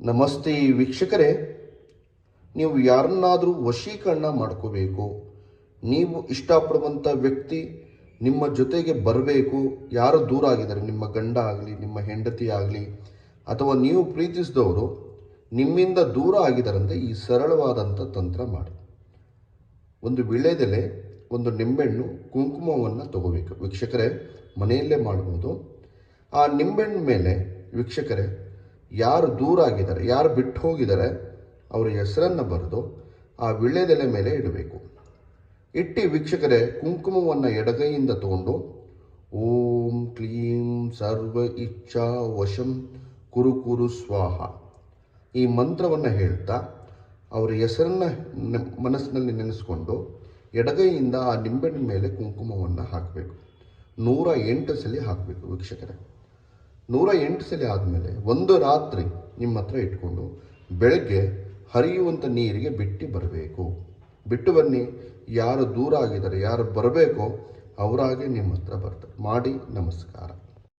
ನಮಸ್ತೆ ವೀಕ್ಷಕರೇ, ನೀವು ಯಾರನ್ನಾದರೂ ವಶೀಕರಣ ಮಾಡ್ಕೋಬೇಕು, ನೀವು ಇಷ್ಟಪಡುವಂಥ ವ್ಯಕ್ತಿ ನಿಮ್ಮ ಜೊತೆಗೆ ಬರಬೇಕು. ಯಾರು ದೂರ ಆಗಿದ್ದಾರೆ, ನಿಮ್ಮ ಗಂಡ ಆಗಲಿ, ನಿಮ್ಮ ಹೆಂಡತಿ ಆಗಲಿ, ಅಥವಾ ನೀವು ಪ್ರೀತಿಸಿದವರು ನಿಮ್ಮಿಂದ ದೂರ ಆಗಿದ್ದಾರಂತೆ, ಈ ಸರಳವಾದಂಥ ತಂತ್ರ ಮಾಡಿ. ಒಂದು ವಿಳ್ಯದೆಲೆ, ಒಂದು ನಿಂಬೆಹಣ್ಣು, ಕುಂಕುಮವನ್ನು ತಗೋಬೇಕು ವೀಕ್ಷಕರೇ. ಮನೆಯಲ್ಲೇ ಮಾಡ್ಬೋದು. ಆ ನಿಂಬೆಹಣ್ಣು ಮೇಲೆ ವೀಕ್ಷಕರೇ, ಯಾರು ದೂರ ಆಗಿದ್ದಾರೆ, ಯಾರು ಬಿಟ್ಟು ಹೋಗಿದ್ದಾರೆ, ಅವರ ಹೆಸರನ್ನು ಬರೆದು ಆ ವಿಳ್ಯದೆಲೆ ಮೇಲೆ ಇಡಬೇಕು. ಇಟ್ಟು ವೀಕ್ಷಕರೇ, ಕುಂಕುಮವನ್ನು ಎಡಗೈಯಿಂದ ತಗೊಂಡು ಓಂ ಕ್ಲೀಂ ಸರ್ವ ಇಚ್ಛಾ ವಶಂ ಕುರು ಕುರು ಸ್ವಾಹ ಈ ಮಂತ್ರವನ್ನು ಹೇಳ್ತಾ ಅವರ ಹೆಸರನ್ನು ಮನಸ್ಸಿನಲ್ಲಿ ನೆನೆಸ್ಕೊಂಡು ಎಡಗೈಯಿಂದ ಆ ನಿಂಬೆಹಣ್ಣಿನ ಮೇಲೆ ಕುಂಕುಮವನ್ನು ಹಾಕಬೇಕು. 108 ಸಲ ಹಾಕಬೇಕು ವೀಕ್ಷಕರೇ. 108 ಸಲ ಆದಮೇಲೆ ಒಂದು ರಾತ್ರಿ ನಿಮ್ಮ ಹತ್ರ ಇಟ್ಕೊಂಡು ಬೆಳಗ್ಗೆ ಹರಿಯುವಂಥ ನೀರಿಗೆ ಬಿಟ್ಟು ಬರಬೇಕು. ಬಿಟ್ಟು ಬನ್ನಿ. ಯಾರು ದೂರ ಆಗಿದ್ದಾರೆ, ಯಾರು ಬರಬೇಕೋ ಅವರಾಗೆ ನಿಮ್ಮ ಹತ್ರ ಬರ್ತಾರೆ. ಮಾಡಿ. ನಮಸ್ಕಾರ.